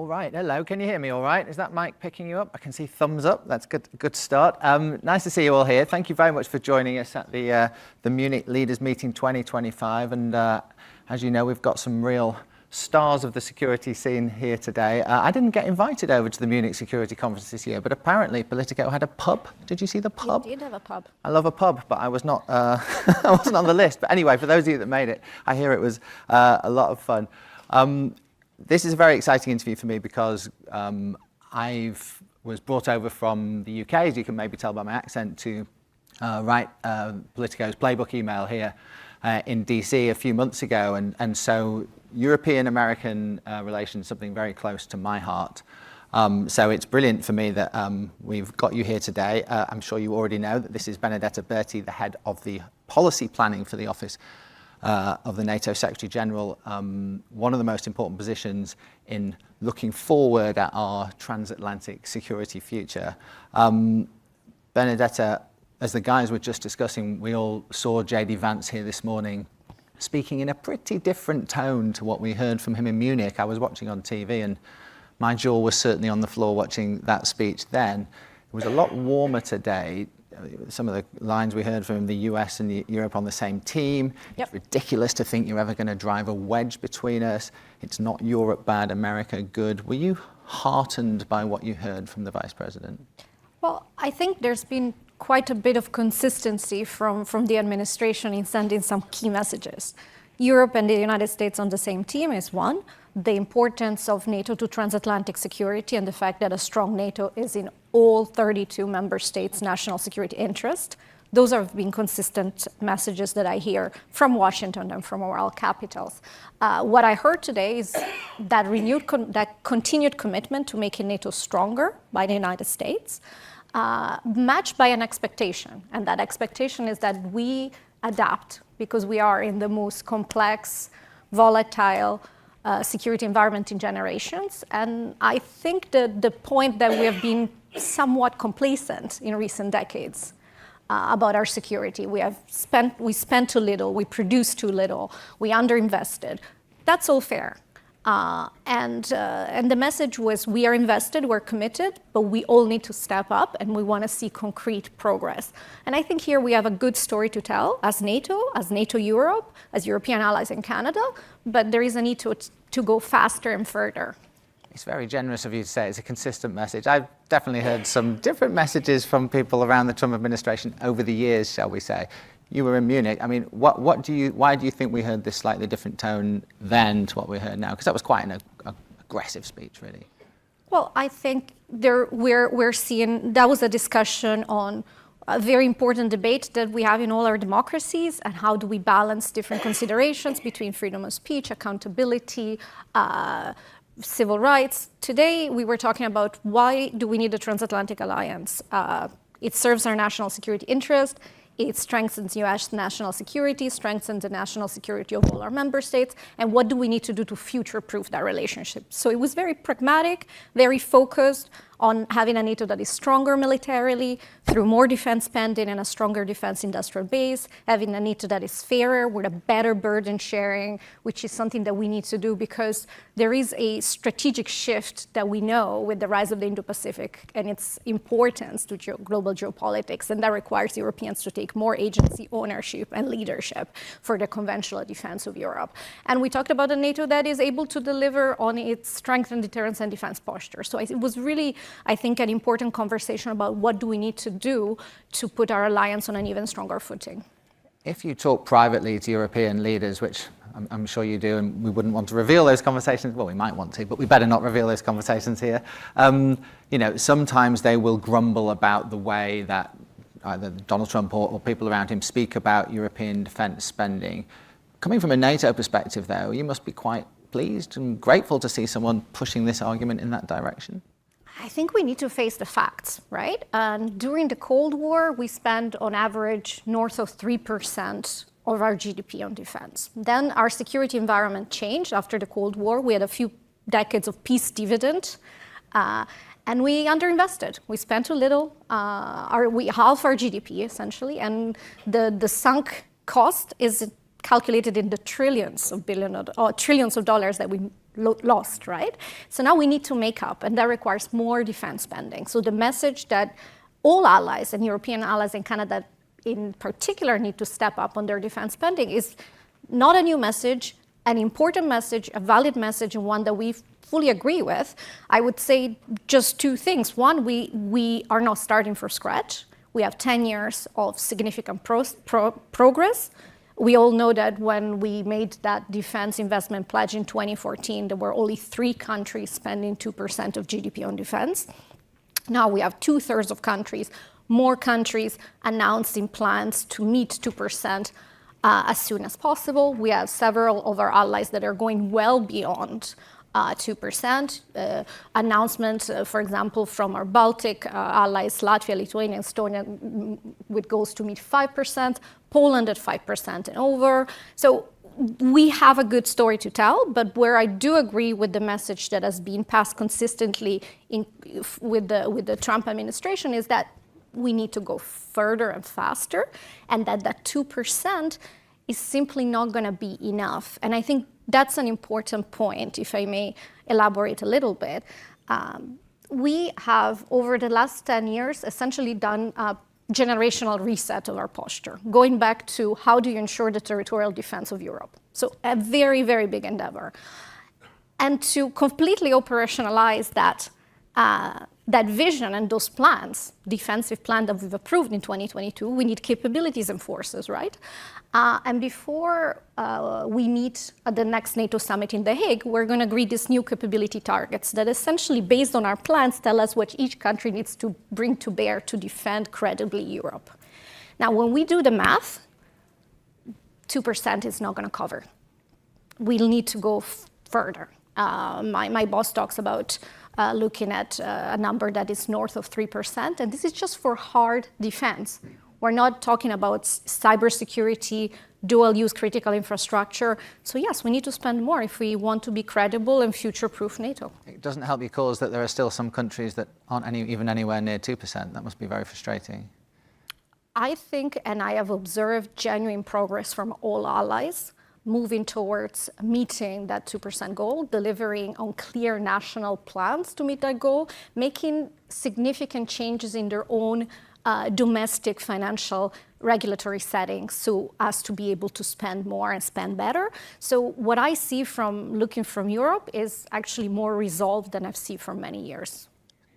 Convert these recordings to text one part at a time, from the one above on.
right, hello, can you hear me all right? Is that mic picking you up? I can see thumbs up, that's good start. Nice to see you all here. Thank you very much for joining us at the Munich Leaders Meeting 2025. And as you know, we've got some real stars of the security scene here today. I didn't get invited over to the Munich Security Conference this year, but apparently Politico had a pub. Did you see the pub? We did have a pub. I love a pub, but I was not. I wasn't on the list. But anyway, for those of you that made it, I hear it was a lot of fun. This is a very exciting interview for me because I was brought over from the UK, as you can maybe tell by my accent, to write Politico's playbook email here in DC a few months ago, and so European-American relations is something very close to my heart. So it's brilliant for me that we've got you here today. I'm sure you already know that this is Benedetta Berti, the head of the policy planning for the office of the NATO Secretary General, one of the most important positions in looking forward at our transatlantic security future. Benedetta, as the guys were just discussing, we all saw J.D. Vance here this morning speaking in a pretty different tone to what we heard from him in Munich. I was watching on TV and my jaw was certainly on the floor watching that speech then. It was a lot warmer today. Some of the lines we heard from the US and Europe on the same team. Yep. It's ridiculous to think you're ever going to drive a wedge between us. It's not Europe bad, America good. Were you heartened by what you heard from the Vice President? Well, I think there's been quite a bit of consistency from the administration in sending some key messages. Europe and the United States on the same team is one. The importance of NATO to transatlantic security and the fact that a strong NATO is in all 32 member states' national security interest. Those have been consistent messages that I hear from Washington and from our capitals. What I heard today is that that continued commitment to making NATO stronger by the United States, matched by an expectation. And that expectation is that we adapt because we are in the most complex, volatile security environment in generations. And I think that the point that we have been somewhat complacent in recent decades about our security, we spent too little, we produced too little, we underinvested. That's all fair. And the message was, we are invested, we're committed, but we all need to step up and we want to see concrete progress. And I think here we have a good story to tell as NATO Europe, as European allies in Canada, but there is a need to go faster and further. It's very generous of you to say it's a consistent message. I've definitely heard some different messages from people around the Trump administration over the years, shall we say. You were in Munich. I mean, why do you think we heard this slightly different tone then to what we heard now? Because that was quite an aggressive speech, really. Well, I think we're seeing, that was a discussion on a very important debate that we have in all our democracies, and how do we balance different considerations between freedom of speech, accountability, civil rights. Today, we were talking about why do we need a transatlantic alliance? It serves our national security interest. It strengthens U.S. national security, strengthens the national security of all our member states, and what do we need to do to future-proof that relationship? So it was very pragmatic, very focused on having a NATO that is stronger militarily, through more defense spending and a stronger defense industrial base, having a NATO that is fairer with a better burden sharing, which is something that we need to do because there is a strategic shift that we know with the rise of the Indo-Pacific and its importance to global geopolitics, and that requires Europeans to take more agency, ownership, and leadership for the conventional defense of Europe. And we talked about a NATO that is able to deliver on its strength and deterrence and defense posture. So it was really, I think, an important conversation about what do we need to do to put our alliance on an even stronger footing. If you talk privately to European leaders, which I'm sure you do, and we wouldn't want to reveal those conversations, well, we might want to, but we better not reveal those conversations here. Sometimes they will grumble about the way that either Donald Trump or people around him speak about European defense spending. Coming from a NATO perspective, though, you must be quite pleased and grateful to see someone pushing this argument in that direction. I think we need to face the facts, right? During the Cold War, we spent on average north of 3% of our GDP on defense. Then our security environment changed after the Cold War. We had a few decades of peace dividend, and we underinvested. We spent too little, half our GDP essentially, and the sunk cost is calculated in the trillions of dollars that we lost, right? So now we need to make up, and that requires more defense spending. So the message that all allies, and European allies and Canada in particular, need to step up on their defense spending is not a new message, an important message, a valid message, and one that we fully agree with. I would say just two things. One, we are not starting from scratch. We have 10 years of significant progress. We all know that when we made that defense investment pledge in 2014, there were only 3 countries spending 2% of GDP on defense. Now we have 2/3 of countries, more countries announcing plans to meet 2% as soon as possible. We have several of our allies that are going well beyond 2%. Announcement, for example, from our Baltic allies, Latvia, Lithuania, Estonia, with goals to meet 5%, Poland at 5% and over. So we have a good story to tell, but where I do agree with the message that has been passed consistently with the Trump administration is that we need to go further and faster, and that 2% is simply not going to be enough. And I think that's an important point, if I may elaborate a little bit. We have, over the last 10 years, essentially done a generational reset of our posture, going back to how do you ensure the territorial defense of Europe. So a very, very big endeavor. And to completely operationalize that vision and those plans, defensive plan that we've approved in 2022, we need capabilities and forces, right? And before we meet at the next NATO summit in The Hague, we're going to agree these new capability targets that essentially, based on our plans, tell us what each country needs to bring to bear to defend credibly Europe. Now, when we do the math, 2% is not going to cover. We'll need to go further. My boss talks about looking at a number that is north of 3%, and this is just for hard defense. We're not talking about cybersecurity, dual-use critical infrastructure. So yes, we need to spend more if we want to be credible and future-proof NATO. It doesn't help your cause that there are still some countries that aren't even anywhere near 2%. That must be very frustrating. I think, and I have observed genuine progress from all allies, moving towards meeting that 2% goal, delivering on clear national plans to meet that goal, making significant changes in their own domestic financial regulatory settings so as to be able to spend more and spend better. So what I see from looking from Europe is actually more resolve than I've seen for many years.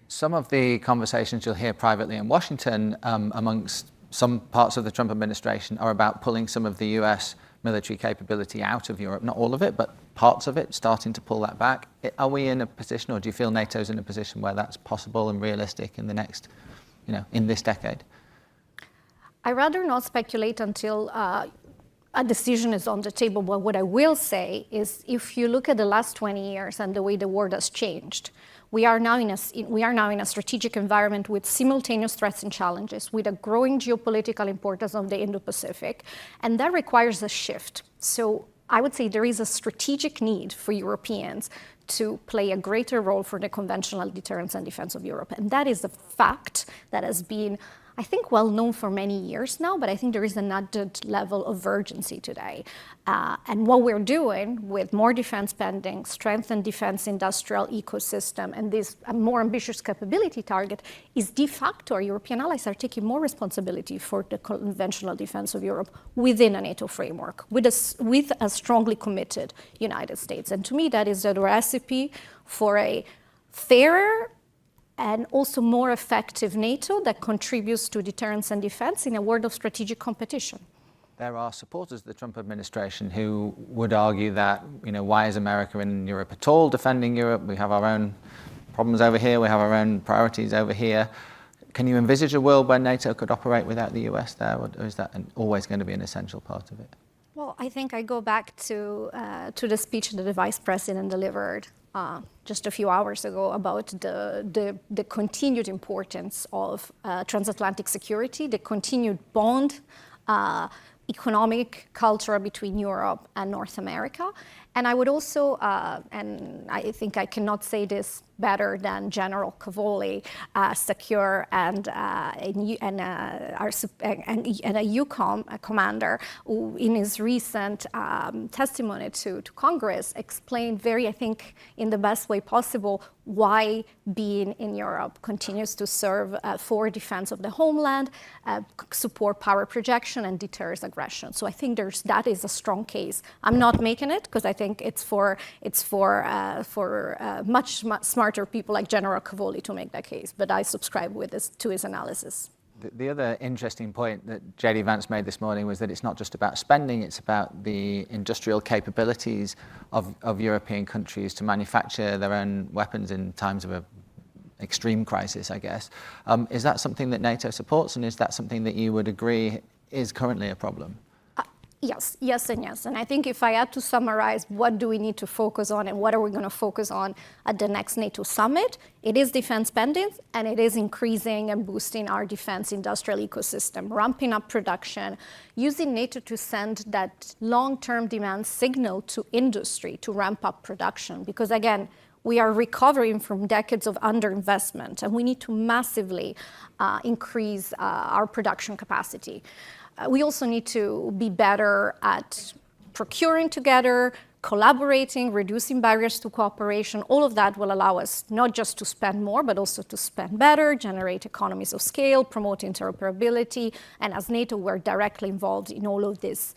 Some of the conversations you'll hear privately in Washington amongst some parts of the Trump administration are about pulling some of the US military capability out of Europe, not all of it, but parts of it, starting to pull that back. Are we in a position, or do you feel NATO's in a position where that's possible and realistic in the next, in this decade? I'd rather not speculate until a decision is on the table, but what I will say is if you look at the last 20 years and the way the world has changed, we are now in a strategic environment with simultaneous threats and challenges, with a growing geopolitical importance of the Indo-Pacific, and that requires a shift. So I would say there is a strategic need for Europeans to play a greater role for the conventional deterrence and defense of Europe. And that is a fact that has been, I think, well known for many years now, but I think there is an added level of urgency today. And what we're doing with more defense spending, strengthened defense industrial ecosystem, and this more ambitious capability target is de facto our European allies are taking more responsibility for the conventional defense of Europe within a NATO framework, with a strongly committed United States. And to me, that is a recipe for a fairer and also more effective NATO that contributes to deterrence and defense in a world of strategic competition. There are supporters of the Trump administration who would argue that, why is America in Europe at all defending Europe? We have our own problems over here, we have our own priorities over here. Can you envisage a world where NATO could operate without the US there, or is that always going to be an essential part of it? Well, I think I go back to the speech that the Vice President delivered just a few hours ago about the continued importance of transatlantic security, the continued bond, economic culture between Europe and North America. And I would also, and I think I cannot say this better than General Cavoli, secure and a EUCOM commander, who in his recent testimony to Congress explained very, I think, in the best way possible, why being in Europe continues to serve for defense of the homeland, support power projection, and deters aggression. So I think that is a strong case. I'm not making it because I think it's for much smarter people like General Cavoli to make that case. But I subscribe to his analysis. The other interesting point that J.D. Vance made this morning was that it's not just about spending, it's about the industrial capabilities of European countries to manufacture their own weapons in times of an extreme crisis, I guess. Is that something that NATO supports, and is that something that you would agree is currently a problem? Yes, and yes. And I think if I had to summarize what do we need to focus on and what are we going to focus on at the next NATO summit, it is defense spending, and it is increasing and boosting our defense industrial ecosystem, ramping up production, using NATO to send that long-term demand signal to industry to ramp up production. Because again, we are recovering from decades of underinvestment, and we need to massively increase our production capacity. We also need to be better at procuring together, collaborating, reducing barriers to cooperation. All of that will allow us not just to spend more, but also to spend better, generate economies of scale, promote interoperability. And as NATO, we're directly involved in all of these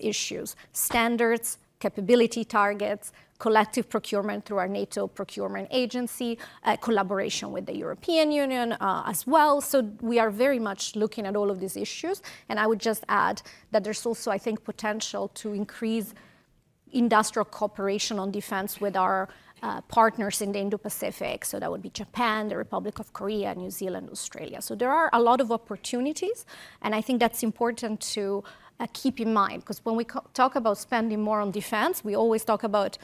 issues: standards, capability targets, collective procurement through our NATO procurement agency, collaboration with the European Union as well. So we are very much looking at all of these issues. And I would just add that there's also, I think, potential to increase industrial cooperation on defense with our partners in the Indo-Pacific. So that would be Japan, the Republic of Korea, New Zealand, Australia. So there are a lot of opportunities. And I think that's important to keep in mind, because when we talk about spending more on defense, we always talk about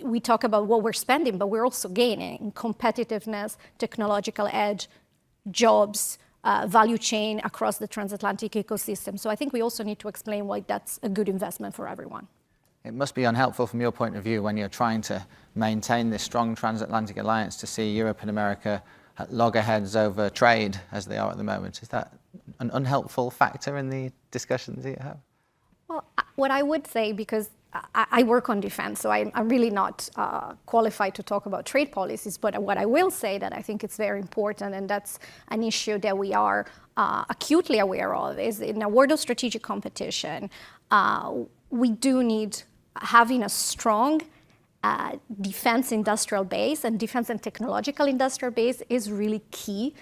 we talk about what we're spending, but we're also gaining competitiveness, technological edge, jobs, value chain across the transatlantic ecosystem. So I think we also need to explain why that's a good investment for everyone. It must be unhelpful from your point of view when you're trying to maintain this strong transatlantic alliance to see Europe and America at loggerheads over trade as they are at the moment. Is that an unhelpful factor in the discussions that you have? Well, what I would say, because I work on defense, so I'm really not qualified to talk about trade policies, but what I will say that I think it's very important, and that's an issue that we are acutely aware of, is in a world of strategic competition, we do need having a strong defense industrial base, and defense and technological industrial base is really key.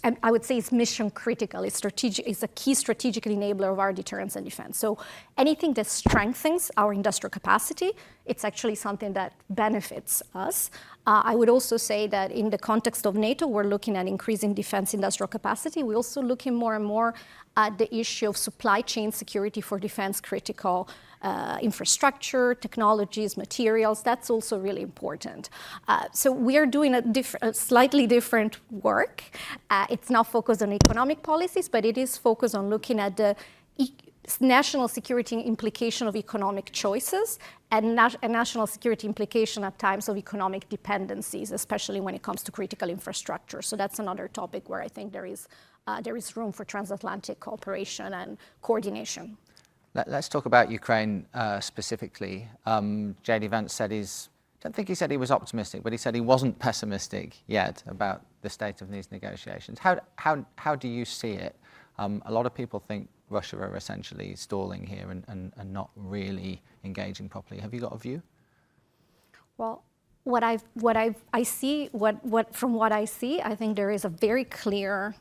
And I would say it's mission critical. It's a key strategic enabler of our deterrence and defense. So anything that strengthens our industrial capacity, it's actually something that benefits us. I would also say that in the context of NATO, we're looking at increasing defense industrial capacity. We're also looking more and more at the issue of supply chain security for defense critical infrastructure, technologies, materials. That's also really important. So we are doing a slightly different work. It's not focused on economic policies, but it is focused on looking at the national security implication of economic choices and national security implication at times of economic dependencies, especially when it comes to critical infrastructure. So that's another topic where I think there is room for transatlantic cooperation and coordination. Let's talk about Ukraine specifically. J.D. Vance said I don't think he said he was optimistic, but he said he wasn't pessimistic yet about the state of these negotiations. How do you see it? A lot of people think Russia are essentially stalling here and not really engaging properly. Have you got a view? Well, I see, I think there is a very clear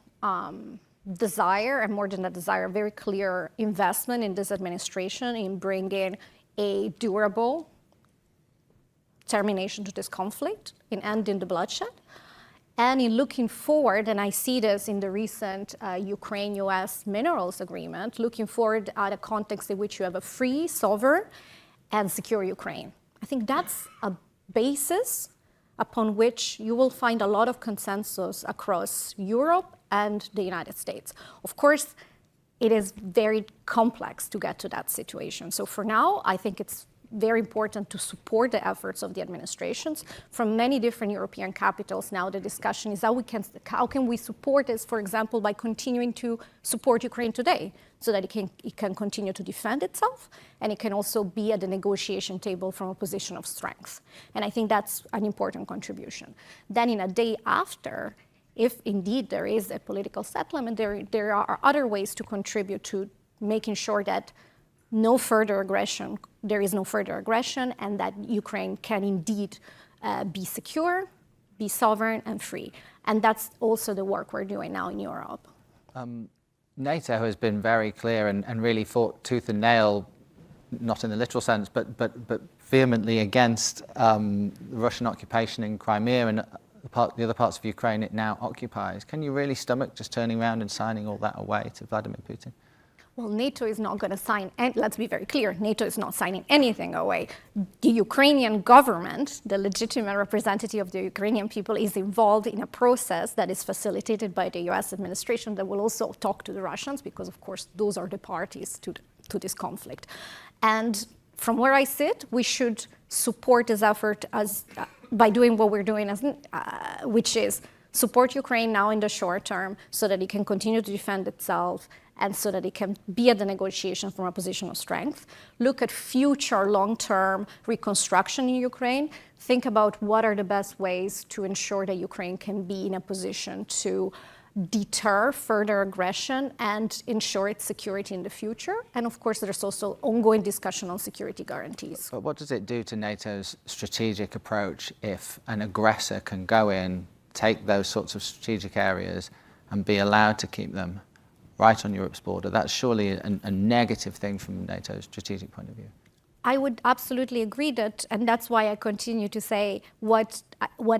desire, and more than a desire, a very clear investment in this administration in bringing a durable termination to this conflict, in ending the bloodshed, and in looking forward, and I see this in the recent Ukraine-US minerals agreement, looking forward at a context in which you have a free, sovereign, and secure Ukraine. I think that's a basis upon which you will find a lot of consensus across Europe and the United States. Of course, it is very complex to get to that situation. So for now, I think it's very important to support the efforts of the administrations from many different European capitals. Now the discussion is how can we support this, for example, by continuing to support Ukraine today so that it can continue to defend itself, and it can also be at the negotiation table from a position of strength. And I think that's an important contribution. Then in a day after, if indeed there is a political settlement, there are other ways to contribute to making sure that there is no further aggression, and that Ukraine can indeed be secure, be sovereign and free. And that's also the work we're doing now in Europe. NATO has been very clear and really fought tooth and nail, not in the literal sense, but vehemently against the Russian occupation in Crimea and the other parts of Ukraine it now occupies. Can you really stomach just turning around and signing all that away to Vladimir Putin? Well, NATO is not going to sign, and let's be very clear, NATO is not signing anything away. The Ukrainian government, the legitimate representative of the Ukrainian people, is involved in a process that is facilitated by the US administration that will also talk to the Russians, because of course those are the parties to this conflict. And from where I sit, we should support this effort by doing what we're doing, which is support Ukraine now in the short term so that it can continue to defend itself, and so that it can be at the negotiation from a position of strength. Look at future long-term reconstruction in Ukraine. Think about what are the best ways to ensure that Ukraine can be in a position to deter further aggression and ensure its security in the future. And of course, there's also ongoing discussion on security guarantees. But what does it do to NATO's strategic approach if an aggressor can go in, take those sorts of strategic areas, and be allowed to keep them right on Europe's border? That's surely a negative thing from NATO's strategic point of view. I would absolutely agree that, and that's why I continue to say what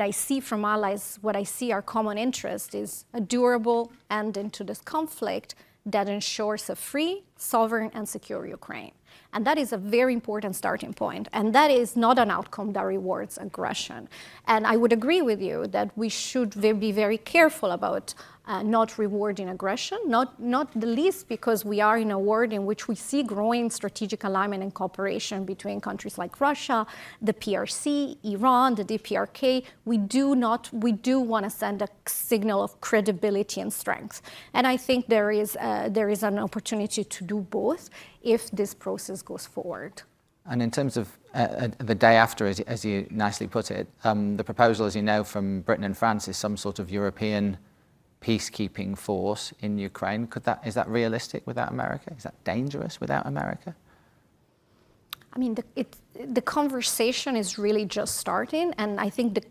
I see from allies, what I see our common interest is a durable end into this conflict that ensures a free, sovereign, and secure Ukraine. And that is a very important starting point. And that is not an outcome that rewards aggression. And I would agree with you that we should be very careful about not rewarding aggression, not the least because we are in a world in which we see growing strategic alignment and cooperation between countries like Russia, the PRC, Iran, the DPRK. We do want to send a signal of credibility and strength. And I think there is an opportunity to do both if this process goes forward. And in terms of the day after, as you nicely put it, the proposal, as you know, from Britain and France is some sort of European peacekeeping force in Ukraine. Is that realistic without America? Is that dangerous without America? I mean, the conversation is really just starting, and I think the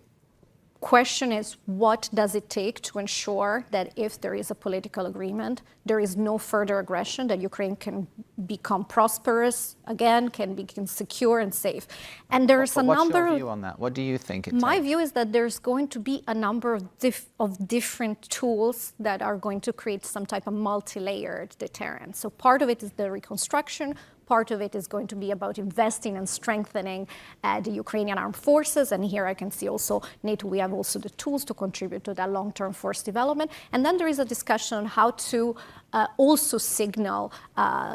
question is, what does it take to ensure that if there is a political agreement, there is no further aggression, that Ukraine can become prosperous again, can become secure and safe. And there's a number. What's your view on that? What do you think it takes? My view is that there's going to be a number of different tools that are going to create some type of multi-layered deterrent. So part of it is the reconstruction. Part of it is going to be about investing and strengthening the Ukrainian armed forces. And here I can see also NATO, we have also the tools to contribute to that long-term force development. And then there is a discussion on how to also signal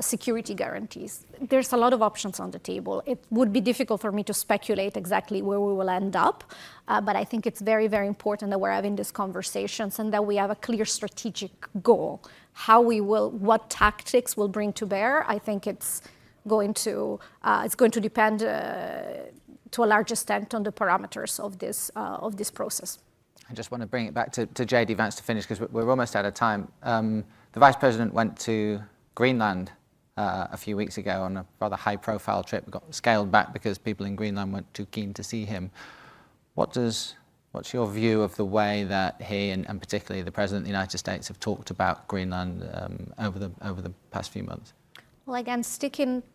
security guarantees. There's a lot of options on the table. It would be difficult for me to speculate exactly where we will end up. But I think it's very, very important that we're having these conversations and that we have a clear strategic goal. What tactics we'll bring to bear, I think it's going to depend to a large extent on the parameters of this process. I just want to bring it back to J.D. Vance to finish, because we're almost out of time. The Vice President went to Greenland a few weeks ago on a rather high-profile trip. It got scaled back because people in Greenland weren't too keen to see him. What's your view of the way that he and particularly the President of the United States have talked about Greenland over the past few months? Well, again,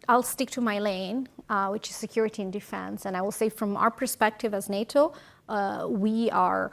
I'll stick to my lane, which is security and defense. And I will say from our perspective as NATO, we are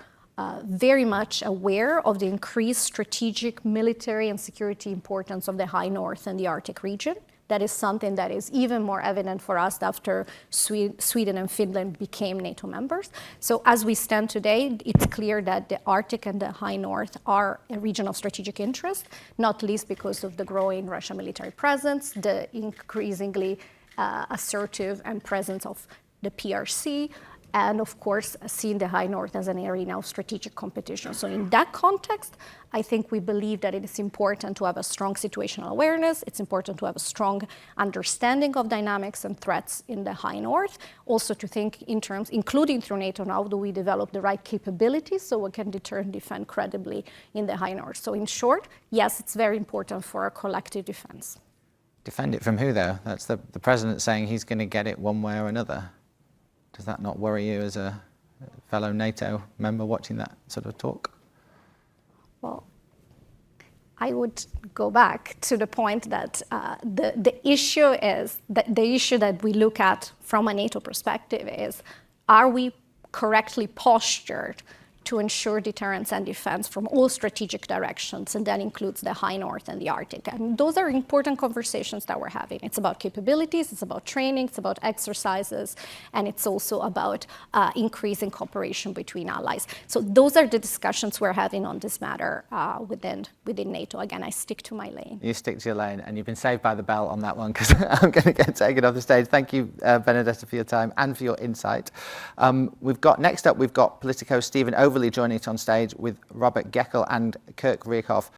very much aware of the increased strategic military and security importance of the High North and the Arctic region. That is something that is even more evident for us after Sweden and Finland became NATO members. So as we stand today, it's clear that the Arctic and the High North are a region of strategic interest, not least because of the growing Russian military presence, the increasingly assertive and presence of the PRC, and of course, seeing the High North as an arena of strategic competition. So in that context, I think we believe that it is important to have a strong situational awareness. It's important to have a strong understanding of dynamics and threats in the High North. Also to think in terms, including through NATO now, do we develop the right capabilities so we can deter and defend credibly in the High North? So in short, yes, it's very important for a collective defense. Defend it from who, though? That's the president saying he's going to get it one way or another. Does that not worry you as a fellow NATO member watching that sort of talk? Well, I would go back to the point that the issue is that the issue that we look at from a NATO perspective is, are we correctly postured to ensure deterrence and defense from all strategic directions, and that includes the High North and the Arctic. And those are important conversations that we're having. It's about capabilities, it's about training, it's about exercises, and it's also about increasing cooperation between allies. So those are the discussions we're having on this matter within NATO. Again, I stick to my lane. You stick to your lane, and you've been saved by the bell on that one, because I'm going to get taken off the stage. Thank you, Benedetta, for your time and for your insight. Next up, we've got Politico Stephen Overley joining us on stage with Robert Geckel and Kirk Rieckhoff.